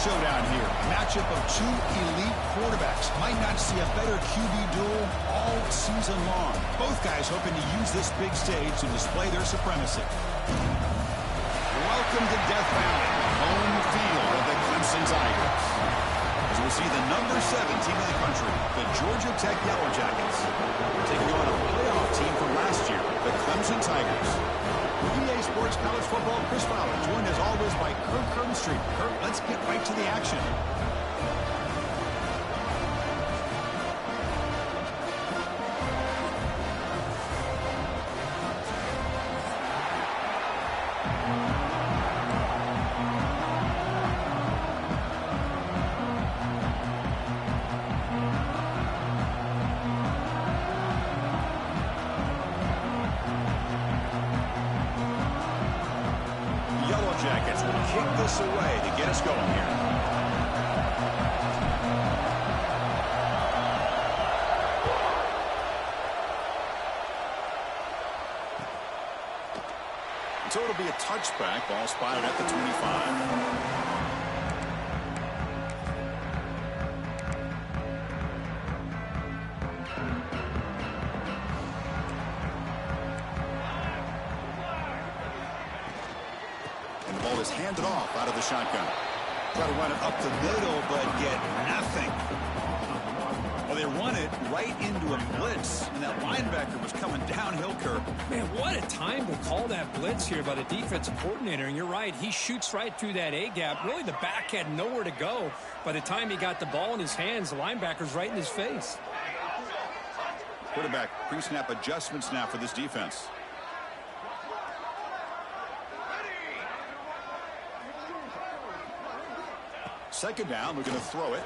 showdown here. Matchup of two elite quarterbacks. Might not see a better QB duel all season long. Both guys hoping to use this big stage to display their supremacy. Welcome to Death Valley, home field of the Clemson Tigers. As we see the number 7 team in the country, the Georgia Tech Yellow Jackets, taking on a playoff team from last year, the Clemson Tigers. PA Sports College Football, Chris Fowler, joined as always by Kirk Herbstreit. Kirk, let's get right to the action. Jackets will kick this away to get us going here. So it'll be a touchback. Ball spotted at the 25. Handed off out of the shotgun. Try to run it up the middle, but get nothing. Well, they run it right into a blitz, and that linebacker was coming downhill, Kirk. Man, what a time to call that blitz here by the defensive coordinator. And you're right, he shoots right through that A-gap. Really, the back had nowhere to go. By the time he got the ball in his hands, the linebacker's right in his face. Quarterback pre-snap adjustments now for this defense. Second down, we're going to throw it.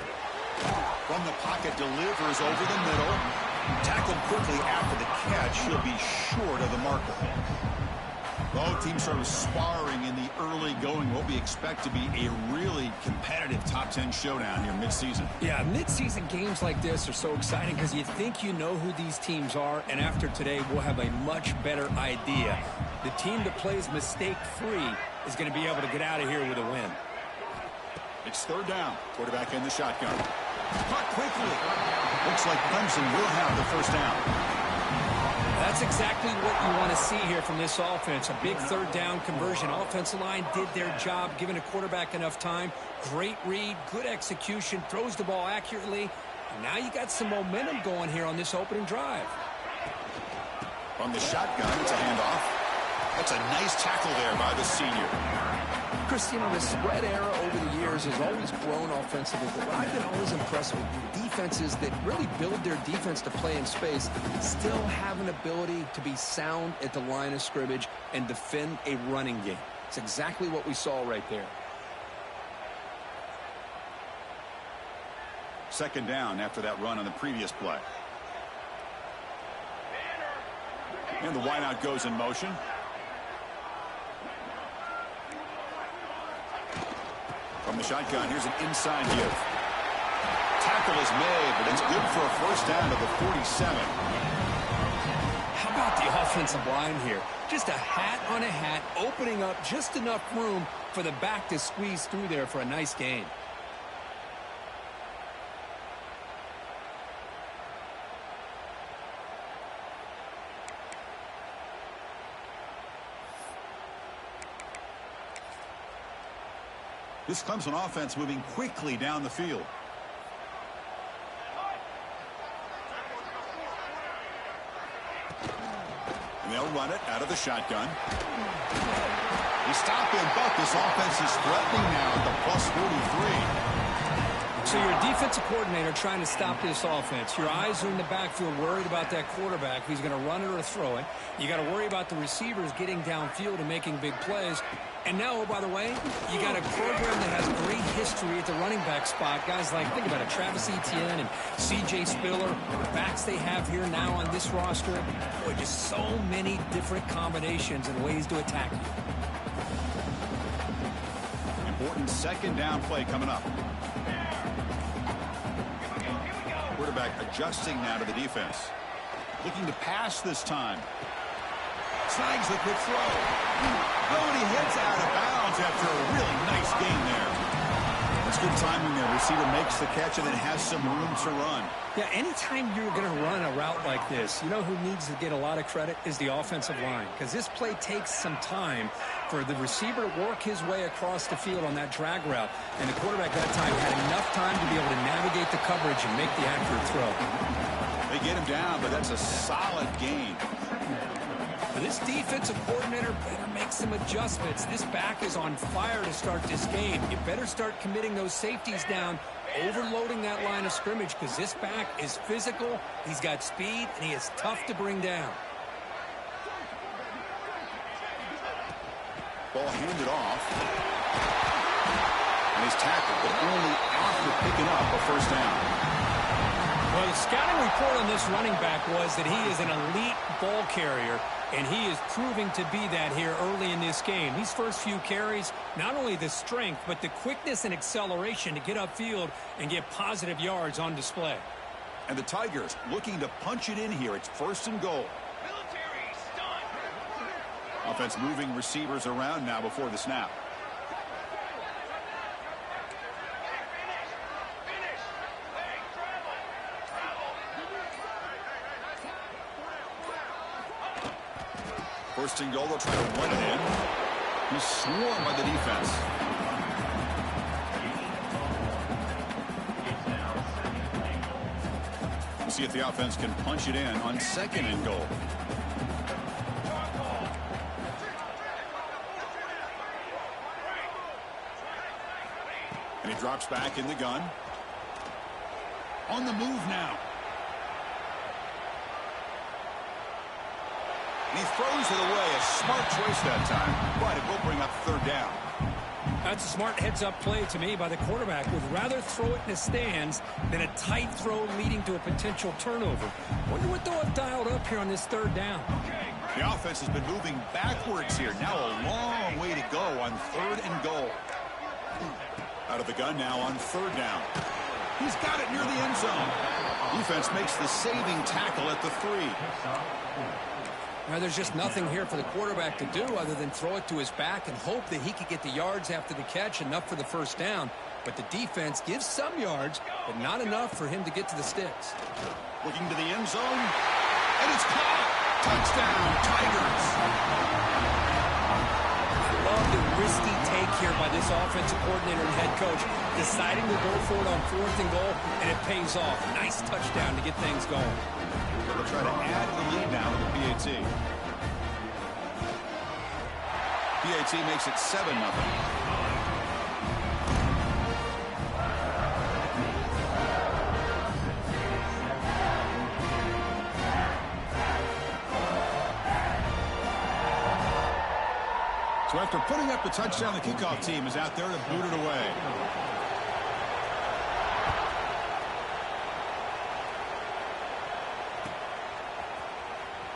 From the pocket, delivers over the middle. Tackled quickly after the catch. He'll be short of the marker. Both teams sort of sparring in the early going. What we expect to be a really competitive top 10 showdown here midseason. Yeah, midseason games like this are so exciting because you think you know who these teams are, and after today, we'll have a much better idea. The team that plays mistake-free is going to be able to get out of here with a win. It's third down. Quarterback in the shotgun. Caught quickly. Looks like Clemson will have the first down. That's exactly what you want to see here from this offense. A big third down conversion. Offensive line did their job, giving a quarterback enough time. Great read, good execution, throws the ball accurately. And now you got some momentum going here on this opening drive. From the shotgun, it's a handoff. That's a nice tackle there by the senior. Chris, you know, the spread era over the years has always grown offensively, but what I've been always impressed with defenses that really build their defense to play in space still have an ability to be sound at the line of scrimmage and defend a running game. It's exactly what we saw right there. Second down after that run on the previous play. And the wideout goes in motion. From the shotgun, here's an inside give. Tackle is made, but it's good for a first down to the 47. How about the offensive line here? Just a hat on a hat, opening up just enough room for the back to squeeze through there for a nice gain. This Clemson offense moving quickly down the field. And they'll run it out of the shotgun. They stop him, but this offense is threatening now at the plus 43. So your defensive coordinator trying to stop this offense. Your eyes are in the backfield, worried about that quarterback, if he's going to run it or throw it. You got to worry about the receivers getting downfield and making big plays. And now, oh, by the way, you got a program that has great history at the running back spot. Guys like, think about it, Travis Etienne and C.J. Spiller, the backs they have here now on this roster. Boy, just so many different combinations and ways to attack you. Important second down play coming up. Quarterback adjusting now to the defense. Looking to pass this time. Snags the quick throw. Oh, and he hits out of bounds after a really nice game there. That's good timing there. Receiver makes the catch and then has some room to run. Yeah, anytime you're going to run a route like this, you know who needs to get a lot of credit is the offensive line, because this play takes some time for the receiver to work his way across the field on that drag route, and the quarterback that time had enough time to be able to navigate the coverage and make the accurate throw. They get him down, but that's a solid gain. This defensive coordinator better make some adjustments. This back is on fire to start this game. You better start committing those safeties down, overloading that line of scrimmage, because this back is physical, he's got speed, and he is tough to bring down. Ball handed off. And he's tackled, but only after picking up a first down. Well, the scouting report on this running back was that he is an elite ball carrier, and he is proving to be that here early in this game. These first few carries, not only the strength, but the quickness and acceleration to get upfield and get positive yards on display. And the Tigers looking to punch it in here. It's 1st and goal. Offense moving receivers around now before the snap. First and goal, they'll try to run it in. He's swarmed by the defense. We'll see if the offense can punch it in on 2nd and goal. And he drops back in the gun. On the move now. And he throws it away. A smart choice that time. But it will bring up 3rd down. That's a smart heads-up play to me by the quarterback. Would rather throw it in the stands than a tight throw leading to a potential turnover. Wonder what they'll have dialed up here on this 3rd down. The offense has been moving backwards here. Now a long way to go on 3rd and goal. Out of the gun now on 3rd down. He's got it near the end zone. Defense makes the saving tackle at the 3. Now, there's just nothing here for the quarterback to do other than throw it to his back and hope that he could get the yards after the catch, enough for the 1st down. But the defense gives some yards, but not enough for him to get to the sticks. Looking to the end zone, and it's caught. Touchdown, Tigers. I love the risky take here by this offensive coordinator and head coach, deciding to go for it on 4th and goal, and it pays off. Nice touchdown to get things going. They'll try to add the lead now to the PAT. PAT makes it 7-0. So after putting up the touchdown, the kickoff team is out there to boot it away.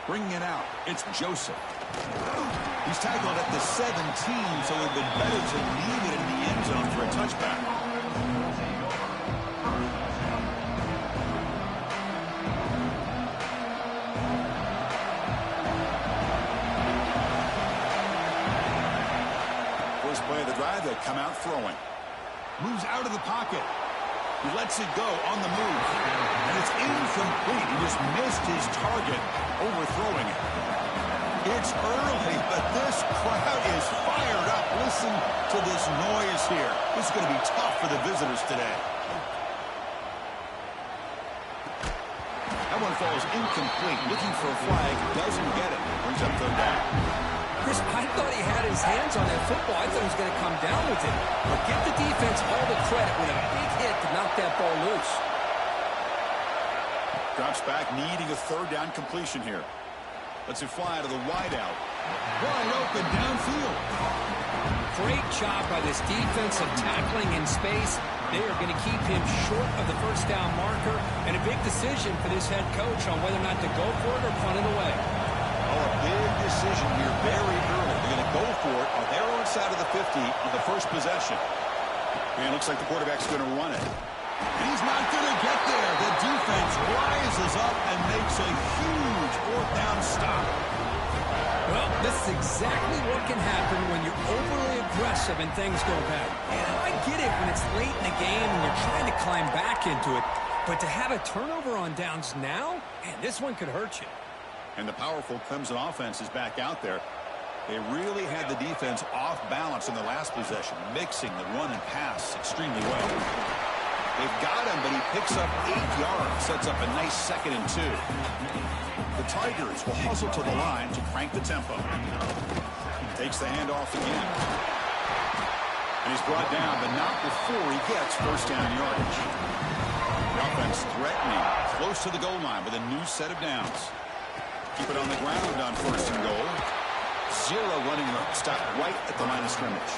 Bringing it out, it's Joseph. He's tackled at the 17, so it would have been better to leave it in the end zone for a touchback. First play of the drive, they come out throwing. Moves out of the pocket. He lets it go on the move. And it's incomplete. He just missed his target, overthrowing it. It's early, but this crowd is fired up. Listen to this noise here. This is going to be tough for the visitors today. That one falls incomplete. Looking for a flag. Doesn't get it. Brings up 3rd down. Chris, I thought he had his hands on that football. I thought he was going to come down with it. But give the defense all the credit with a big hit to knock that ball loose. Drops back, needing a 3rd down completion here. Lets it fly to the wideout. Wide open downfield. Great job by this defensive tackling in space. They are going to keep him short of the 1st down marker. And a big decision for this head coach on whether or not to go for it or punt it away. Oh, a big decision here very early. They're going to go for it on their own side of the 50 on the first possession. And it looks like the quarterback's going to run it. And he's not going to get there. The defense rises up and makes a huge 4th down stop. Well, this is exactly what can happen when you're overly aggressive and things go bad. And I get it when it's late in the game and you're trying to climb back into it. But to have a turnover on downs now, man, this one could hurt you. And the powerful Clemson offense is back out there. They really had the defense off balance in the last possession, mixing the run and pass extremely well. They've got him, but he picks up 8 yards, sets up a nice 2nd and 2. The Tigers will hustle to the line to crank the tempo. Takes the handoff again. And he's brought down, but not before he gets first down yardage. The offense threatening, close to the goal line with a new set of downs. Keep it on the ground on 1st and goal. 0 running stop right at the line of scrimmage.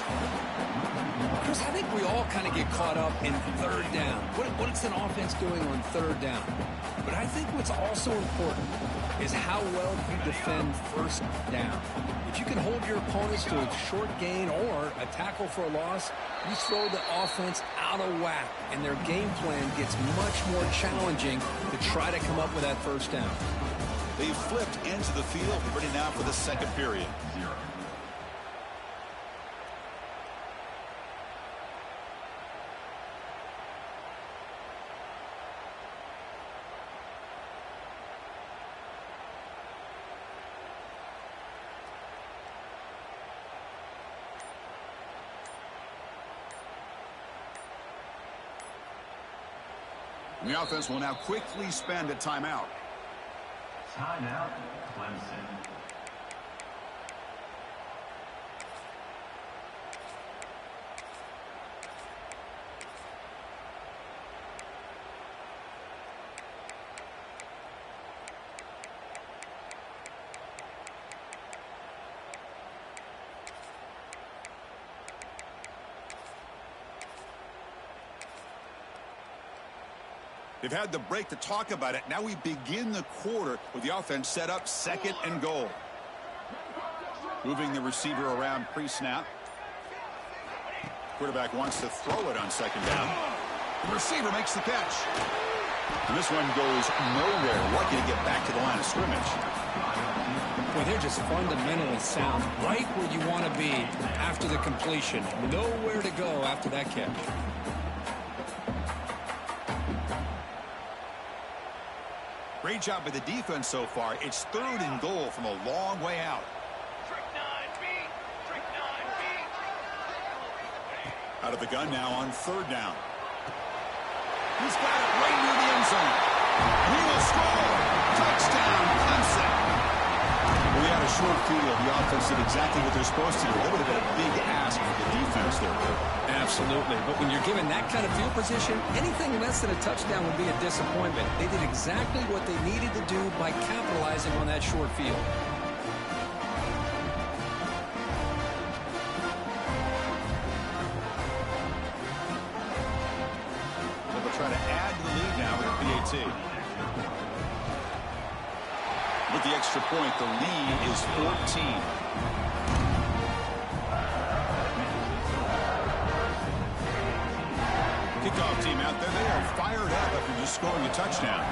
Chris, I think we all kind of get caught up in 3rd down. What's an offense doing on 3rd down? But I think what's also important is how well you defend 1st down. If you can hold your opponents to a short gain or a tackle for a loss, you throw the offense out of whack, and their game plan gets much more challenging to try to come up with that 1st down. They've flipped into the field, ready now for the 2nd period. The offense will now quickly spend a timeout. Timeout, Clemson. They've had the break to talk about it. Now we begin the quarter with the offense set up 2nd and goal. Moving the receiver around pre-snap. Quarterback wants to throw it on 2nd down. The receiver makes the catch. And this one goes nowhere. Lucky to get back to the line of scrimmage. Well, they're just fundamentally sound, right where you want to be after the completion. Nowhere to go after that catch. Great job by the defense so far. It's 3rd and goal from a long way out. Out of the gun now on 3rd down. He's got it right near the end zone. He will score. Touchdown, Clemson. We had a short field. The offense did exactly what they're supposed to do. That would have been a big ask for the defense there. Absolutely. But when you're given that kind of field position, anything less than a touchdown would be a disappointment. They did exactly what they needed to do by capitalizing on that short field. They'll try to add to the lead now with the PAT. With the extra point, the lead is 14. Kickoff team out there. They are fired up after just scoring a touchdown.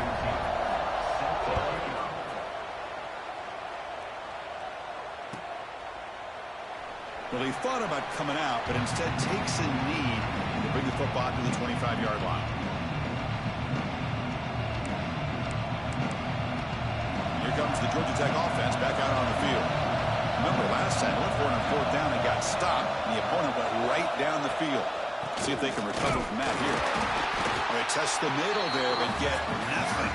Well, he thought about coming out, but instead takes a knee to bring the football to the 25-yard line. Here comes the Georgia Tech offense back out on the field. Remember, last time, went for it on 4th down and got stopped. The opponent went right down the field. See if they can recover from that here. They test the middle there, but get nothing.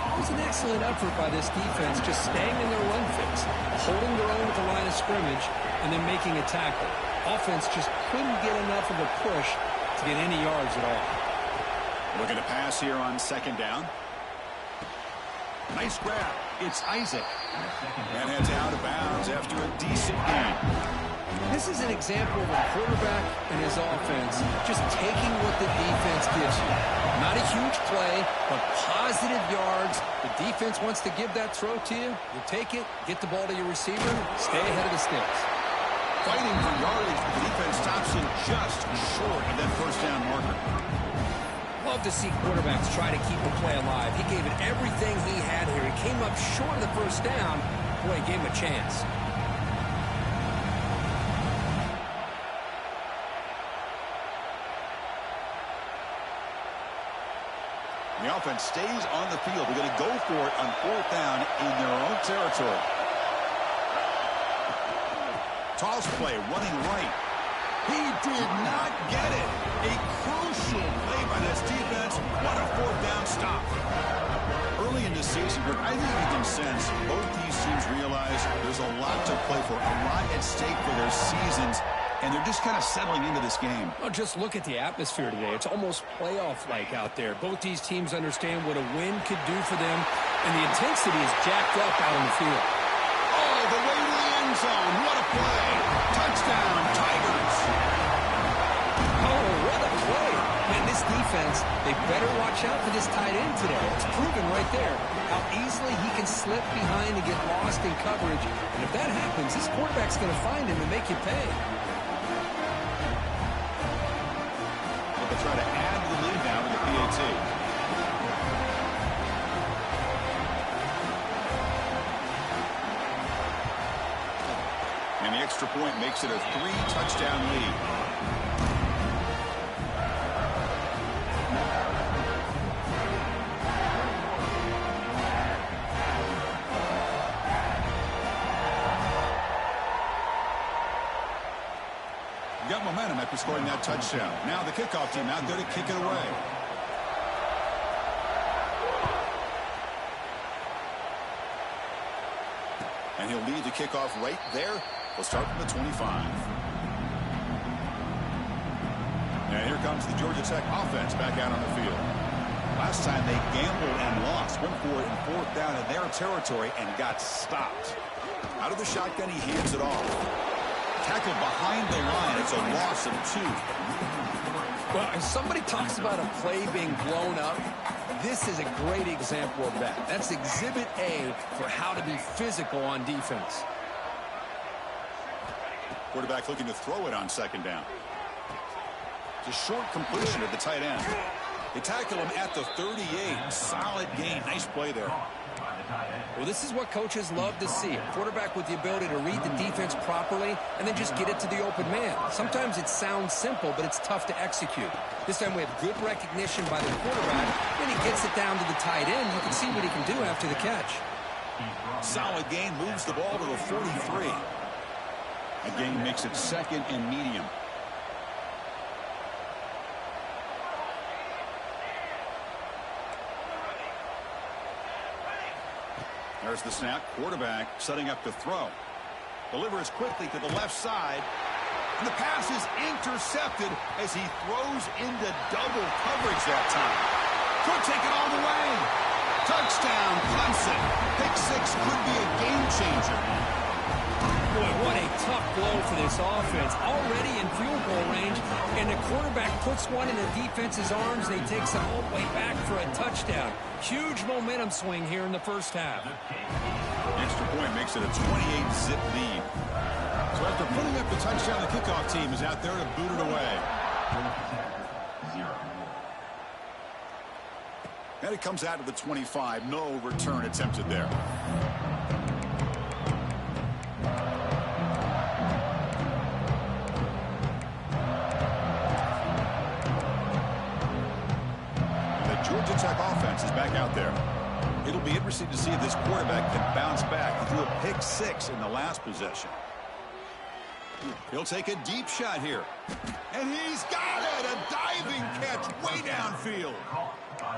It was an excellent effort by this defense, just staying in their run fix, holding their own at the line of scrimmage, and then making a tackle. Offense just couldn't get enough of a push to get any yards at all. Looking to pass here on 2nd down. Nice grab. It's Isaac. And heads out of bounds after a decent game. This is an example of a quarterback and his offense just taking what the defense gives you. Not a huge play, but positive yards. The defense wants to give that throw to you. You take it, get the ball to your receiver, stay ahead of the sticks. Fighting for yardage, but the defense stops him just short of that 1st down marker. Love to see quarterbacks try to keep the play alive. He gave it everything he had here. He came up short of the 1st down, boy, he gave him a chance. The offense stays on the field. They're going to go for it on 4th down in their own territory. Toss play, running right. He did not get it. A crucial play by this defense. What a 4th down stop. Early in the season, I think you can sense both these teams realize there's a lot to play for, a lot at stake for their seasons, and they're just kind of settling into this game. Well, just look at the atmosphere today. It's almost playoff-like out there. Both these teams understand what a win could do for them, and the intensity is jacked up out on the field. Oh, the way to the end zone. What a play. Touchdown, Tigers. Oh, what a play. Man, this defense, they better watch out for this tight end today. It's proven right there how easily he can slip behind and get lost in coverage. And if that happens, this quarterback's going to find him and make you pay. They'll try to add to the lead now with the PAT. And the extra point makes it a 3-touchdown lead. Got momentum after scoring that touchdown. Now the kickoff team out there to kick it away. And he'll lead the kickoff right there. We'll start from the 25. And here comes the Georgia Tech offense back out on the field. Last time they gambled and lost. Went for it in 4th down in their territory and got stopped. Out of the shotgun, he hands it off. Tackled behind the line. It's a loss of 2. Well, if somebody talks about a play being blown up, this is a great example of that. That's Exhibit A for how to be physical on defense. Quarterback looking to throw it on 2nd down. It's a short completion at the tight end. They tackle him at the 38. Solid gain. Nice play there. Well, this is what coaches love to see. A quarterback with the ability to read the defense properly and then just get it to the open man. Sometimes it sounds simple, but it's tough to execute. This time we have good recognition by the quarterback. When he gets it down to the tight end, you can see what he can do after the catch. Solid gain. Moves the ball to the 43. A gain makes it 2nd and medium. There's the snap. Quarterback setting up to throw. Delivers quickly to the left side. And the pass is intercepted as he throws into double coverage that time. Could take it all the way. Touchdown, Clemson. Pick 6 could be a game changer. Boy, what a tough blow for this offense. Already in field goal range, and the quarterback puts one in the defense's arms, and he takes it all the way back for a touchdown. Huge momentum swing here in the first half. Extra point makes it a 28-zip lead. So after putting up the touchdown, the kickoff team is out there to boot it away. And it comes out to the 25. No return attempted there. Georgia Tech offense is back out there. It'll be interesting to see if this quarterback can bounce back. He threw a pick 6 in the last possession. He'll take a deep shot here. And he's got it! A diving catch way downfield.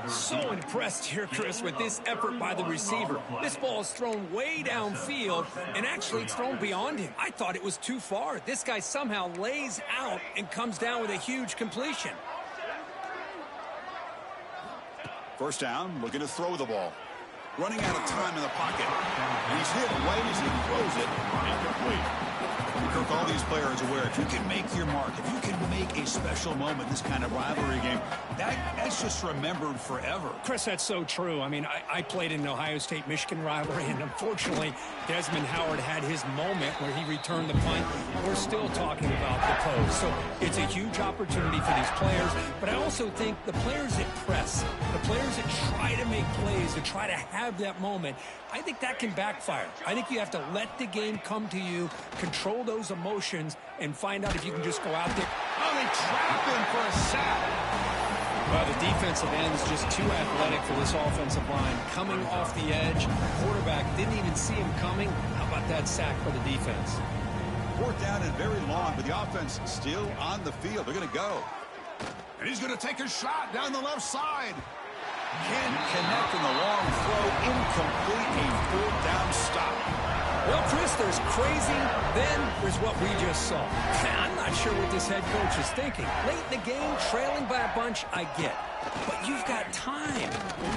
So impressed here, Chris, with this effort by the receiver. This ball is thrown way downfield, and actually it's thrown beyond him. I thought it was too far. This guy somehow lays out and comes down with a huge completion. First down, looking to throw the ball. Running out of time in the pocket. And he's hit right as he throws it. Incomplete. Kirk, all these players aware, if you can make your mark, if you can make a special moment, this kind of rivalry game, that's just remembered forever. Chris, that's so true. I mean, I played in the Ohio State-Michigan rivalry, and unfortunately, Desmond Howard had his moment where he returned the punt. We're still talking about the post. So it's a huge opportunity for these players, but I also think the players that press, the players that try to make plays, that try to have have that moment, I think that can backfire. I think you have to let the game come to you, control those emotions, and find out if you can just go out there. Oh, they trap him for a sack. Well, the defensive end is just too athletic for this offensive line. Coming off the edge, quarterback didn't even see him coming. How about that sack for the defense? Fourth down and very long, but the offense still on the field. They're going to go. And he's going to take a shot down the left side. Can't connect in the long throw. Incomplete. A fourth down stop. Well, Chris, there's crazy, then there's what we just saw. I'm not sure what this head coach is thinking. Late in the game, trailing by a bunch, I get. But you've got time.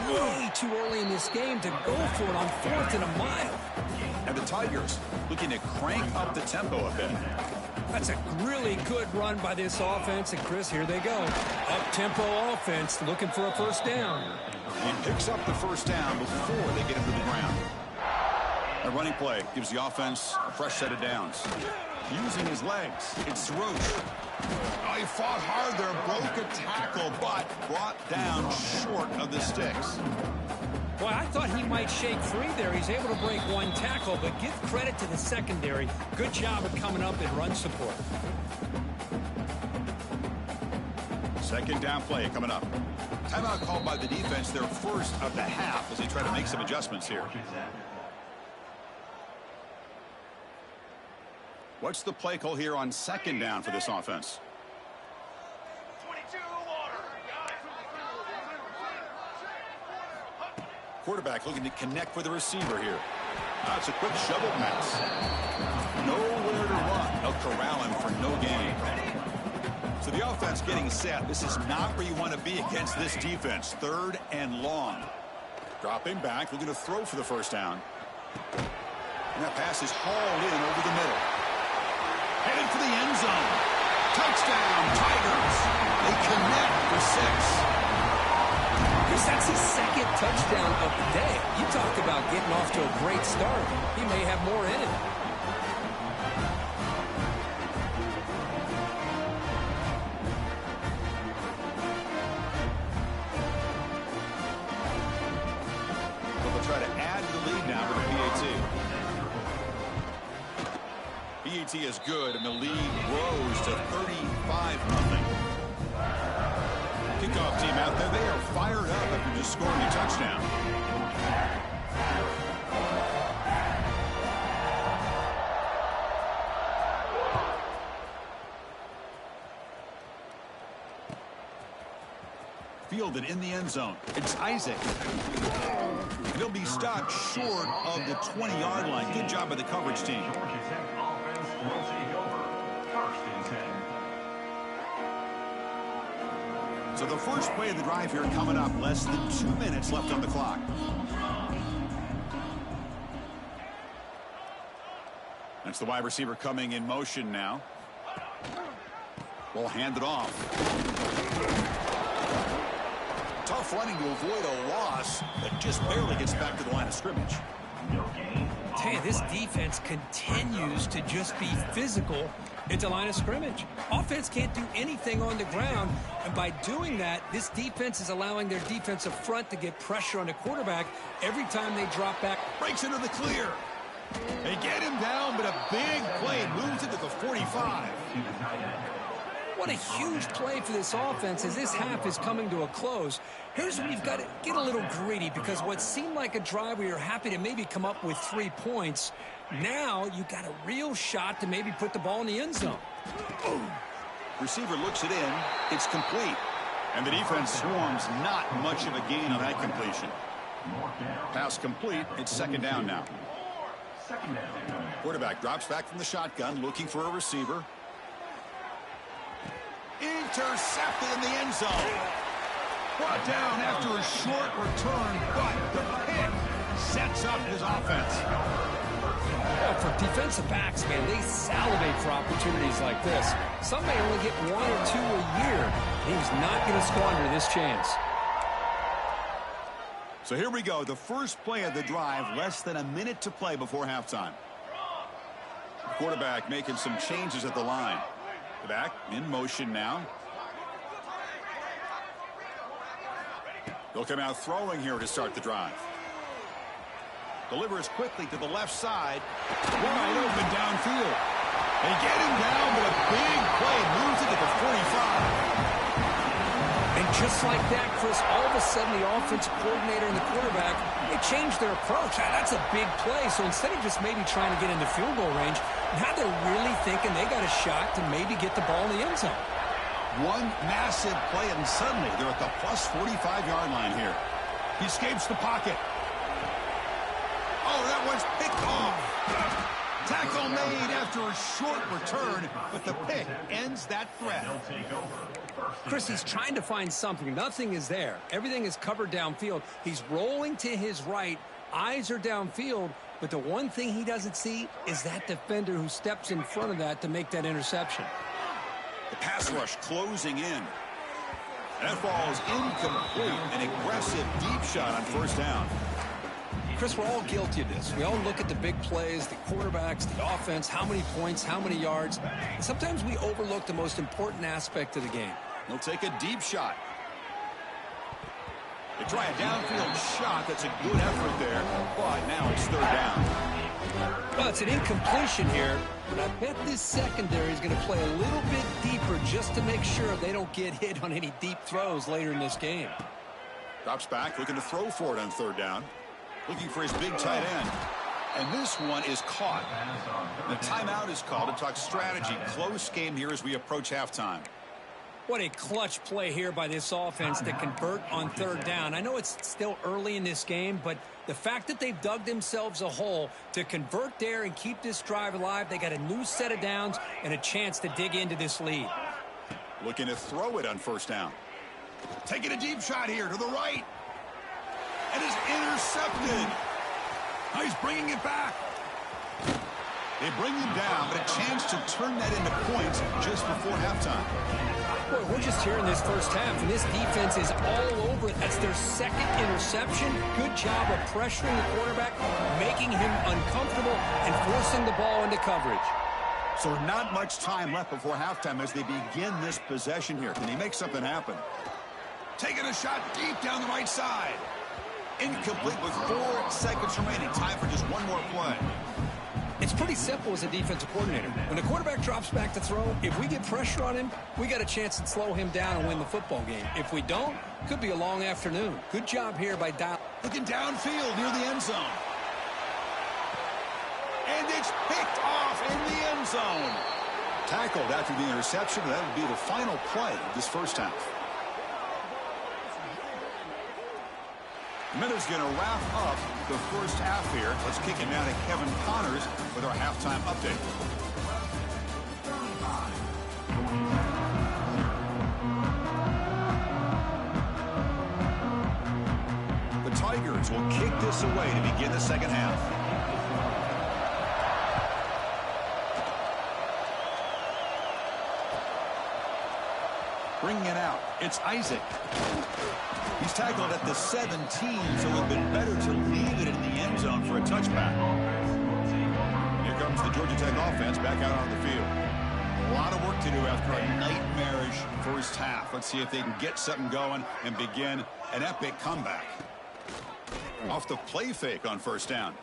Way too early in this game to go for it on 4th and a mile. And the Tigers looking to crank up the tempo a bit. That's a really good run by this offense. And, Chris, here they go. Up-tempo offense looking for a first down. He picks up the first down before they get him to the ground. A running play gives the offense a fresh set of downs. Using his legs, it's Roach. Oh, he fought hard there, broke a tackle, but brought down short of the sticks. Boy, I thought he might shake free there. He's able to break one tackle, but give credit to the secondary. Good job of coming up in run support. Second down play coming up. Timeout called by the defense, their first of the half, as they try to make some adjustments here. What's the play call here on second down for this offense? Quarterback looking to connect with the receiver here. That's a quick shovel pass. Nowhere to run. They'll corral him for no gain. So the offense getting set. This is not where you want to be against this defense. 3rd and long. Dropping back, looking to throw for the first down. And that pass is hauled in over the middle. Headed for the end zone. Touchdown, Tigers. They connect for 6. Chris, that's his second touchdown of the day. You talked about getting off to a great start. He may have more in it. They'll try to add to the lead now with a PAT. PAT is good, and the lead rose to 35-0. Kickoff team out there, they are fired up after just scoring a touchdown. Fielded in the end zone. It's Isaac. And he'll be stopped short of the 20-yard line. Good job by the coverage team. So the first play of the drive here coming up. Less than 2 minutes left on the clock. That's the wide receiver coming in motion now. Ball handed off. Tough running to avoid a loss, but just barely gets back to the line of scrimmage. I tell you, this defense continues to just be physical at the line of scrimmage. Offense can't do anything on the ground, and by doing that, this defense is allowing their defensive front to get pressure on the quarterback every time they drop back. Breaks into the clear. They get him down, but a big play moves it to the 45. What a huge play for this offense as this half is coming to a close. Here's where you've got to get a little greedy, because what seemed like a drive where you're happy to maybe come up with 3 points, now you've got a real shot to maybe put the ball in the end zone. Boom. Receiver looks it in. It's complete. And the defense swarms not much of a gain on that completion. Pass complete. It's second down now. Quarterback drops back from the shotgun, looking for a receiver. Intercepted in the end zone. Brought down after a short return, but the pick sets up his offense. Well, for defensive backs, man, they salivate for opportunities like this. Some may only get 1 or 2 a year. He's not going to squander this chance. So here we go. The first play of the drive, less than a minute to play before halftime. The quarterback making some changes at the line. The back in motion now. They'll come out throwing here to start the drive. Delivers quickly to the left side. Wide open downfield. They get him down, but a big play moves it to the 45. And just like that, Chris, all of a sudden the offensive coordinator and the quarterback, they changed their approach. That's a big play. So instead of just maybe trying to get into field goal range, now they're really thinking they got a shot to maybe get the ball in the end zone. One massive play, and suddenly they're at the plus 45-yard line here. He escapes the pocket. Oh, that one's picked off. Tackle made after a short return, but the pick ends that threat. Chris, he's trying to find something. Nothing is there. Everything is covered downfield. He's rolling to his right. Eyes are downfield, but the one thing he doesn't see is that defender who steps in front of that to make that interception. The pass rush closing in. That falls incomplete. An aggressive deep shot on first down. Chris, we're all guilty of this. We all look at the big plays, the quarterbacks, the offense, how many points, how many yards. And sometimes we overlook the most important aspect of the game. He'll take a deep shot. They try a downfield shot. That's a good effort there. But now it's third down. Well, it's an incompletion here, but I bet this secondary is going to play a little bit deeper just to make sure they don't get hit on any deep throws later in this game. Drops back, looking to throw for it on third down. Looking for his big tight end. And this one is caught. The timeout is called to talk strategy. Close game here as we approach halftime. What a clutch play here by this offense to convert on third down. I know it's still early in this game, but the fact that they've dug themselves a hole to convert there and keep this drive alive, they got a new set of downs and a chance to dig into this lead. Looking to throw it on first down. Taking a deep shot here to the right. And is intercepted. Now he's bringing it back. They bring him down, but a chance to turn that into points just before halftime. Boy, we're just here in this first half, and this defense is all over it. That's their second interception. Good job of pressuring the quarterback, making him uncomfortable, and forcing the ball into coverage. So not much time left before halftime as they begin this possession here. Can he make something happen? Taking a shot deep down the right side. Incomplete with 4 seconds remaining. Time for just one more play. It's pretty simple as a defensive coordinator. When the quarterback drops back to throw, if we get pressure on him, we got a chance to slow him down and win the football game. If we don't, could be a long afternoon. Good job here by Dial. Looking downfield near the end zone. And it's picked off in the end zone. Tackled after the interception. That would be the final play of this first half. Miller's going to wrap up the first half here. Let's kick it now to Kevin Connors with our halftime update. The Tigers will kick this away to begin the second half. Bringing it out, it's Isaac. He's tackled at the 17, so it would have been better to leave it in the end zone for a touchback. Here comes the Georgia Tech offense back out on the field. A lot of work to do after a nightmarish first half. Let's see if they can get something going and begin an epic comeback. Off the play fake on first down.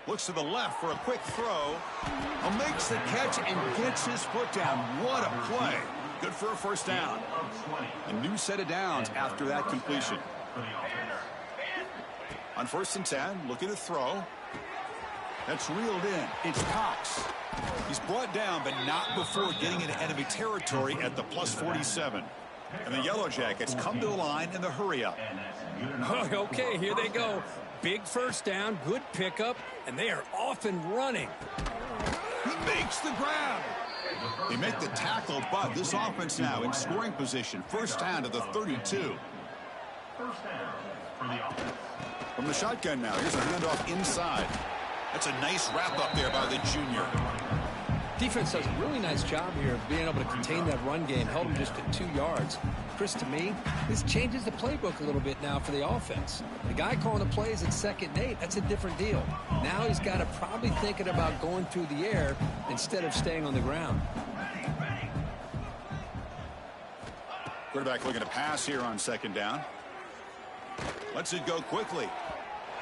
Looks to the left for a quick throw. Makes the catch and gets his foot down. What a play. Good for a first down. A new set of downs after that completion. On first and 10, looking to throw. That's reeled in. It's Cox. He's brought down, but not before getting into enemy territory at the plus 47. And the Yellow Jackets come to the line in the hurry-up. Okay, here they go. Big first down, good pickup, and they are off and running. He makes the grab. They make the tackle, but this offense now in scoring position. First down to the 32. First down for the offense. From the shotgun now, here's a handoff inside. That's a nice wrap up there by the junior. Defense does a really nice job here of being able to contain that run game, held them just at 2 yards. Chris, to me, this changes the playbook a little bit now for the offense. The guy calling the plays at 2nd and 8, that's a different deal. Now he's got to probably thinking about going through the air instead of staying on the ground. Quarterback looking to pass here on 2nd down. Lets it go quickly.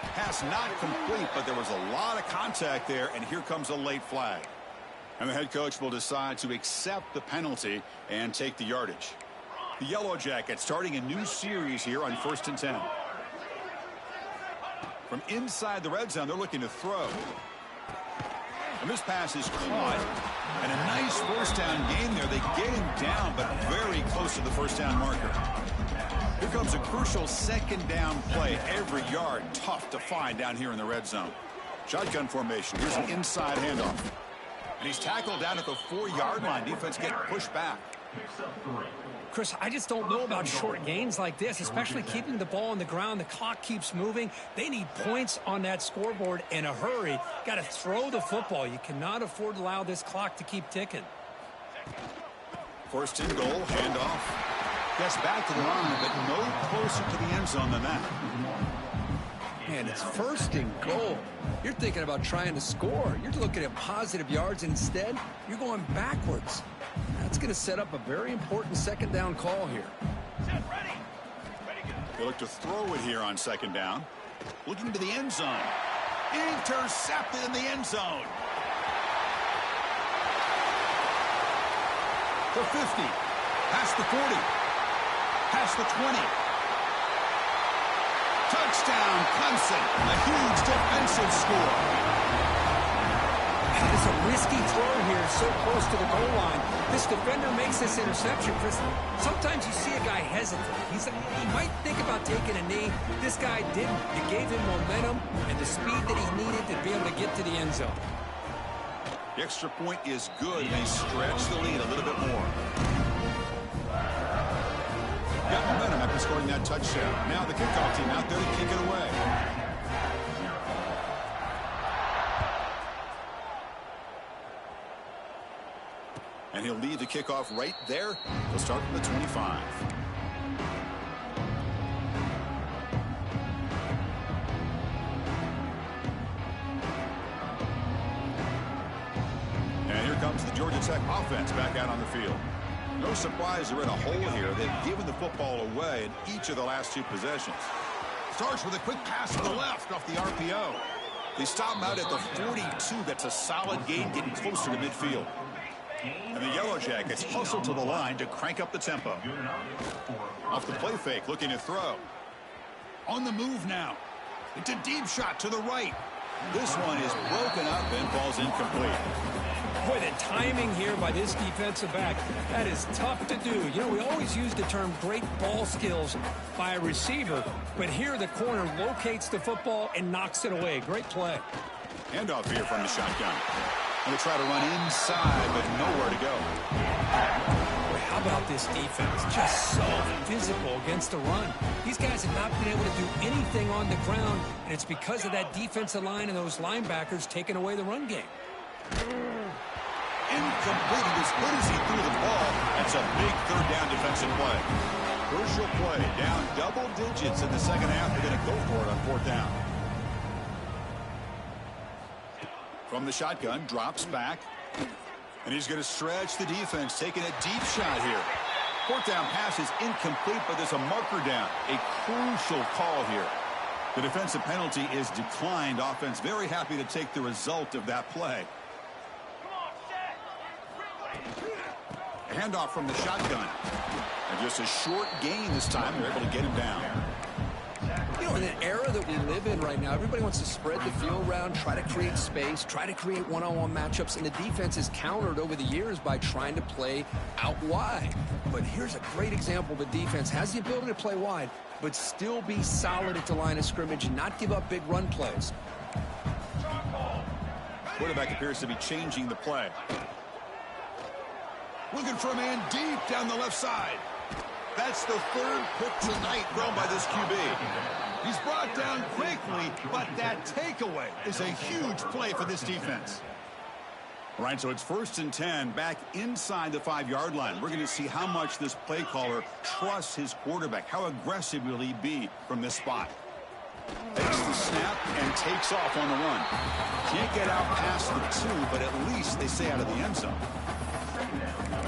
Pass not complete, but there was a lot of contact there, and here comes a late flag. And the head coach will decide to accept the penalty and take the yardage. The Yellow Jackets starting a new series here on 1st and 10. From inside the red zone, they're looking to throw. And this pass is caught. And a nice first down game there. They get him down, but very close to the first down marker. Here comes a crucial second down play. Every yard tough to find down here in the red zone. Shotgun formation. Here's an inside handoff. And he's tackled down at the 4-yard line. Defense getting pushed back. Chris, I just don't know about short gains like this, especially keeping the ball on the ground. The clock keeps moving. They need points on that scoreboard in a hurry. Got to throw the football. You cannot afford to allow this clock to keep ticking. 1st and goal, handoff. Gets back to the line, but no closer to the end zone than that. Man, it's 1st and goal. You're thinking about trying to score. You're looking at positive yards, and instead, you're going backwards. That's going to set up a very important second down call here. They look to throw it here on 2nd down. Looking to the end zone. Intercepted in the end zone. The 50. Past the 40. Past the 20. Touchdown, Clemson. A huge defensive score. That is a risky throw here, so close to the goal line. This defender makes this interception, Chris. Sometimes you see a guy hesitate. He might think about taking a knee. This guy didn't. It gave him momentum and the speed that he needed to be able to get to the end zone. The extra point is good. They stretch the lead a little bit more. Got momentum after scoring that touchdown. Now the kickoff team out there to kick it away. And he'll lead the kickoff right there. He'll start from the 25. And here comes the Georgia Tech offense back out on the field. No surprise they're in a hole here. They've given the football away in each of the last 2 possessions. Starts with a quick pass to the left off the RPO. They stop him out at the 42. That's a solid gain, getting closer to midfield. And the Yellow Jackets hustle to the line to crank up the tempo. Off the play fake, looking to throw. On the move now. It's a deep shot to the right. This one is broken up and falls incomplete. Boy, the timing here by this defensive back, that is tough to do. You know, we always use the term great ball skills by a receiver, but here the corner locates the football and knocks it away. Great play. Handoff here from the shotgun. And they try to run inside, but nowhere to go. Boy, how about this defense? Just so physical against the run. These guys have not been able to do anything on the ground, and it's because of that defensive line and those linebackers taking away the run game. Incomplete. As good as he threw the ball, that's a big 3rd down defensive play. Crucial play. Down double digits in the second half. They're going to go for it on 4th down. From the shotgun, drops back. And he's going to stretch the defense, taking a deep shot here. 4th down pass is incomplete, but there's a marker down. A crucial call here. The defensive penalty is declined. Offense very happy to take the result of that play. Handoff from the shotgun. And just a short gain this time. They're able to get him down. You know, in an era that we live in right now, everybody wants to spread the field around, try to create space, try to create one-on-one matchups, and the defense is countered over the years by trying to play out wide. But here's a great example. The defense has the ability to play wide, but still be solid at the line of scrimmage and not give up big run plays. Quarterback appears to be changing the play. Looking for a man deep down the left side. That's the 3rd pick tonight thrown by this QB. He's brought down quickly, but that takeaway is a huge play for this defense. All right, so it's 1st and 10 back inside the 5-yard line. We're going to see how much this play caller trusts his quarterback. How aggressive will he be from this spot? Takes the snap and takes off on the run. Can't get out past the 2, but at least they stay out of the end zone.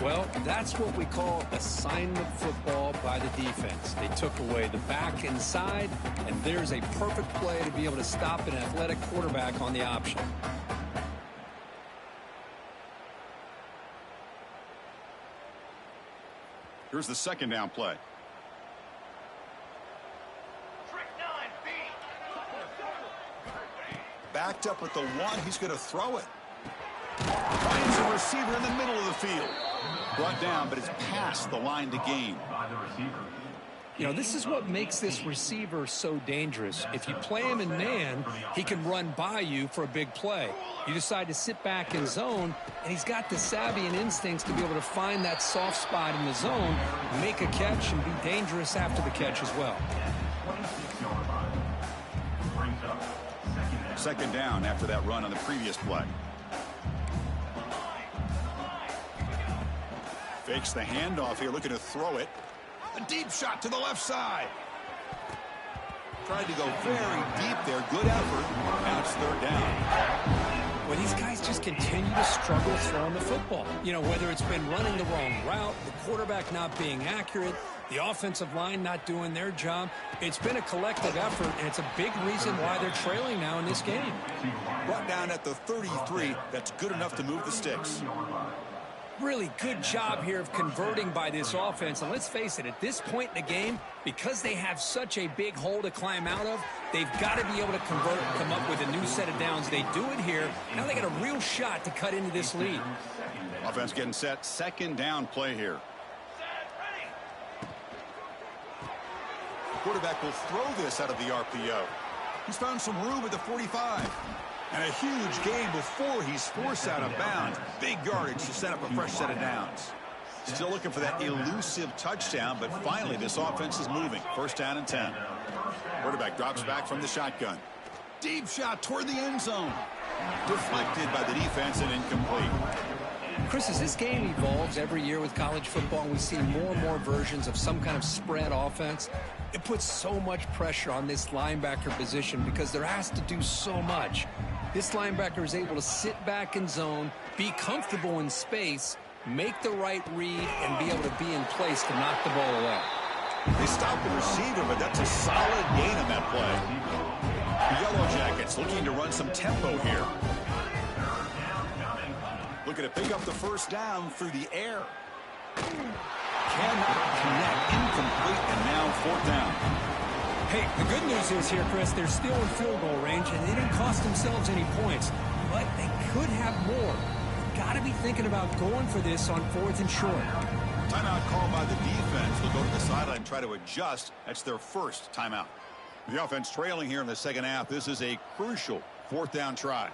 Well, that's what we call assignment football by the defense. They took away the back inside, and there's a perfect play to be able to stop an athletic quarterback on the option. Here's the second down play. Backed up with the one, he's going to throw it. Finds a receiver in the middle of the field. Brought down, but it's past the line to gain. You know, this is what makes this receiver so dangerous. If you play him in man, he can run by you for a big play. You decide to sit back in zone, and he's got the savvy and instincts to be able to find that soft spot in the zone, make a catch, and be dangerous after the catch as well. Second down after that run on the previous play. Fakes the handoff here, looking to throw it. A deep shot to the left side. Tried to go very deep there. Good effort. Now it's third down. Well, these guys just continue to struggle throwing the football. You know, whether it's been running the wrong route, the quarterback not being accurate, the offensive line not doing their job. It's been a collective effort, and it's a big reason why they're trailing now in this game. Brought down at the 33. That's good enough to move the sticks. Really good job here of converting by this offense. And let's face it, at this point in the game, because they have such a big hole to climb out of, they've got to be able to convert and come up with a new set of downs. They do it here. Now they got a real shot to cut into this lead. Offense getting set. Second down play here. Quarterback will throw this out of the RPO. He's found some room at the 45. And a huge gain before he's forced out of bounds. Big yardage to set up a fresh set of downs. Still looking for that elusive touchdown, but finally this offense is moving. First down and 10. Quarterback drops back from the shotgun. Deep shot toward the end zone. Deflected by the defense and incomplete. Chris, as this game evolves every year with college football, we see more and more versions of some kind of spread offense. It puts so much pressure on this linebacker position because they're asked to do so much. This linebacker is able to sit back in zone, be comfortable in space, make the right read, and be able to be in place to knock the ball away. They stop the receiver, but that's a solid gain on that play. The Yellow Jackets looking to run some tempo here. Looking to pick up the first down through the air. Cannot connect. Incomplete, and now fourth down. Hey, the good news is here, Chris, they're still in field goal range, and they didn't cost themselves any points, but they could have more. Got to be thinking about going for this on fourth and short. Timeout called by the defense. They'll go to the sideline and try to adjust. That's their first timeout. The offense trailing here in the second half. This is a crucial fourth down try.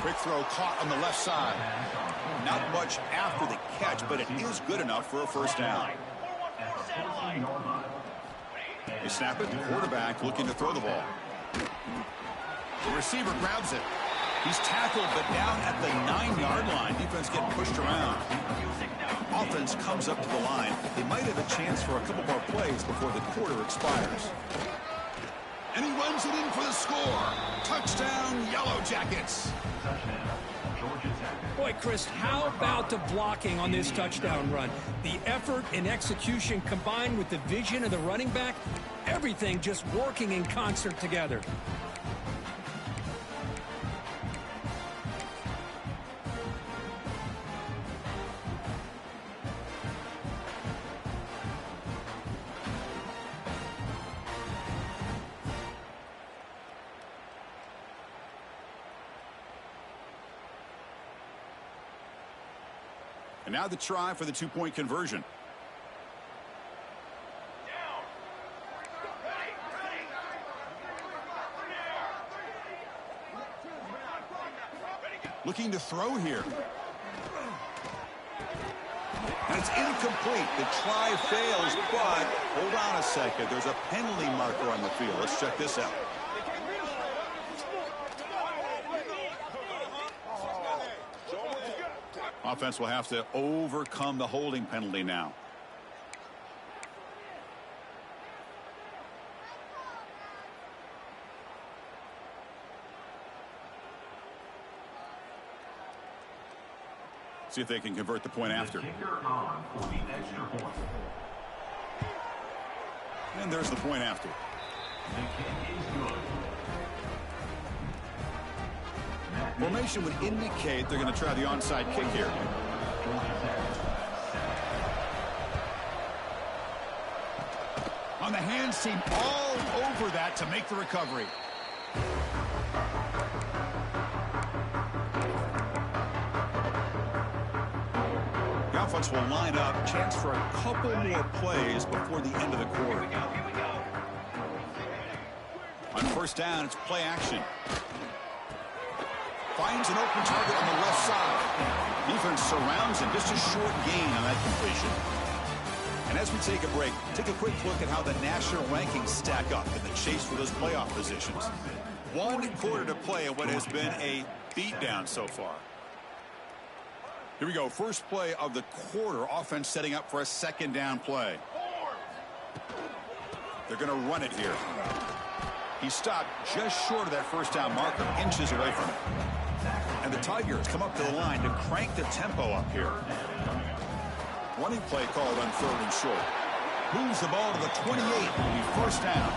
Quick throw caught on the left side. Not much after the catch, but it is good enough for a first down. They snap it. The quarterback looking to throw the ball. The receiver grabs it. He's tackled, but down at the 9-yard line. Defense getting pushed around. Offense comes up to the line. They might have a chance for a couple more plays before the quarter expires. And he runs it in for the score. Touchdown, Yellow Jackets. Boy, Chris, how about the blocking on this touchdown run? The effort and execution combined with the vision of the running back, everything just working in concert together. And now the try for the two-point conversion. Looking to throw here. And it's incomplete. The try fails, but hold on a second. There's a penalty marker on the field. Let's check this out. Offense will have to overcome the holding penalty now. see if they can convert the point after. And there's the point after. Formation would indicate they're going to try the onside kick here. On the hands team, all over that to make the recovery. The offense will line up. Chance for a couple more plays before the end of the quarter. On first down, it's play action. Finds an open target on the left side. Defense surrounds him. Just a short gain on that completion. And as we take a break, take a quick look at how the national rankings stack up in the chase for those playoff positions. 1 quarter to play in what has been a beatdown so far. Here we go. First play of the quarter. Offense setting up for a second down play. They're going to run it here. He stopped just short of that first down marker, inches away from it. And the Tigers come up to the line to crank the tempo up here. Running play called on 3rd and short. Moves the ball to the 28. Will be first down.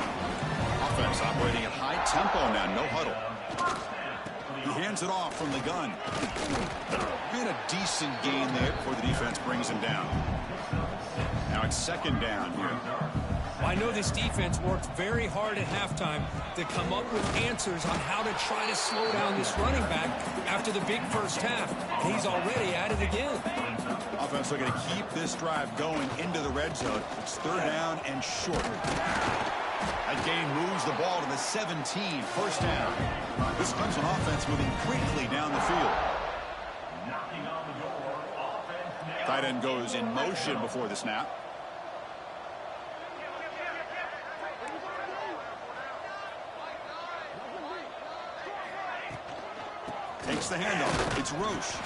Offense operating at high tempo now. No huddle. He hands it off from the gun. And a decent gain there before the defense brings him down. Now it's second down here. I know this defense worked very hard at halftime to come up with answers on how to try to slow down this running back after the big first half. And he's already at it again. Offense looking to keep this drive going into the red zone. It's 3rd down and short. That gain moves the ball to the 17. First down. This Clemson offense moving quickly down the field. Tight end goes in motion before the snap. Takes the handoff. It's Roche.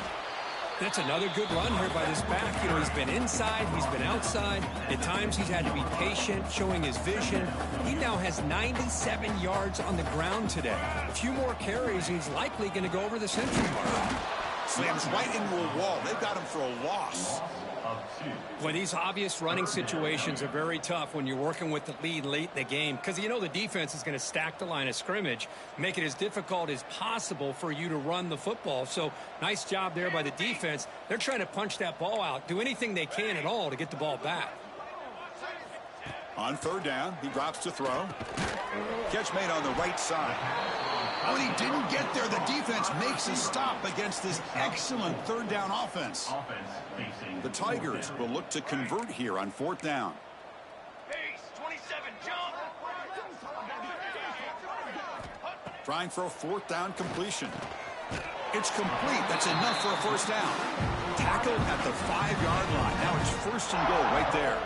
That's another good run here by this back. You know, he's been inside, he's been outside. At times, he's had to be patient, showing his vision. He now has 97 yards on the ground today. A few more carries, he's likely going to go over the century mark. Slams right into a wall. They've got him for a loss. Well, these obvious running situations are very tough when you're working with the lead late in the game because you know the defense is going to stack the line of scrimmage, make it as difficult as possible for you to run the football. So nice job there by the defense. They're trying to punch that ball out, do anything they can at all to get the ball back. On 3rd down, he drops to throw. Catch made on the right side. When he didn't get there, the defense makes a stop against this excellent 3rd down offense. The Tigers will look to convert here on 4th down. Trying for a 4th down completion. It's complete. That's enough for a first down. Tackled at the 5-yard line. Now it's 1st and goal right there.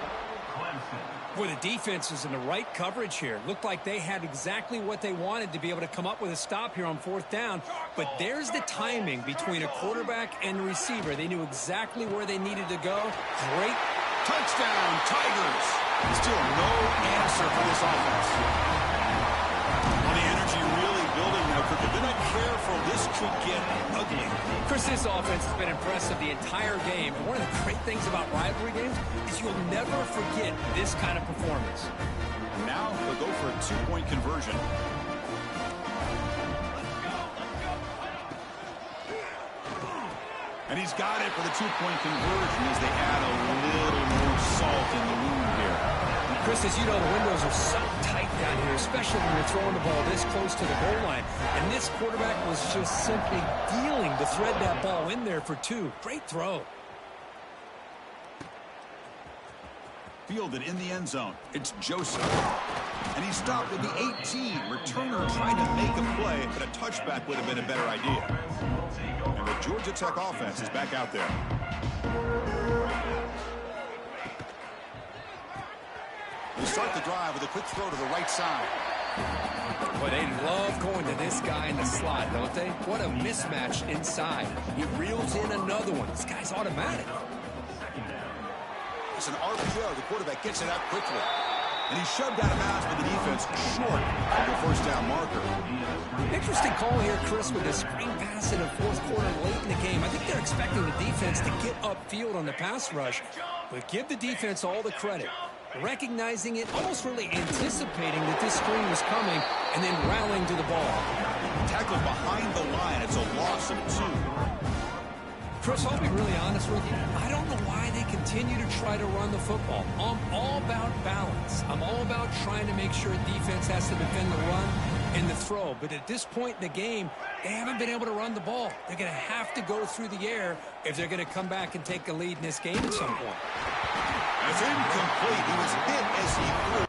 Boy, the defense is in the right coverage here. Looked like they had exactly what they wanted to be able to come up with a stop here on 4th down. But there's the timing between a quarterback and the receiver. They knew exactly where they needed to go. Great. Touchdown, Tigers. Still no answer for this offense. Well, the energy really building now. If they're not careful, this could get ugly. Chris, this offense has been impressive the entire game. And one of the great things about rivalry games is you'll never forget this kind of performance. Now they'll go for a 2-point conversion. And he's got it for the 2-point conversion as they add a little more salt in the wound here. Chris, as you know, the windows are so tight down here, especially when you're throwing the ball this close to the goal line. And this quarterback was just simply dealing to thread that ball in there for 2. Great throw. Fielded in the end zone. It's Joseph. And he stopped at the 18. Returner trying to make a play, but a touchback would have been a better idea. And the Georgia Tech offense is back out there. They start the drive with a quick throw to the right side. Boy, they love going to this guy in the slot, don't they? What a mismatch inside. He reels in another one. This guy's automatic. It's an RPO. The quarterback gets it out quickly. And he shoved out of bounds with the defense short of the first down marker. Interesting call here, Chris, with the screen pass in the fourth quarter late in the game. I think they're expecting the defense to get upfield on the pass rush, but give the defense all the credit. Recognizing it, almost really anticipating that this screen was coming, and then rallying to the ball. Tackled behind the line. It's a loss of 2. Chris, I'll be really honest with you. I don't know why they continue to try to run the football. I'm all about balance. I'm all about trying to make sure defense has to defend the run and the throw. But at this point in the game, they haven't been able to run the ball. They're going to have to go through the air if they're going to come back and take a lead in this game at some point. It's incomplete. He was hit as he threw.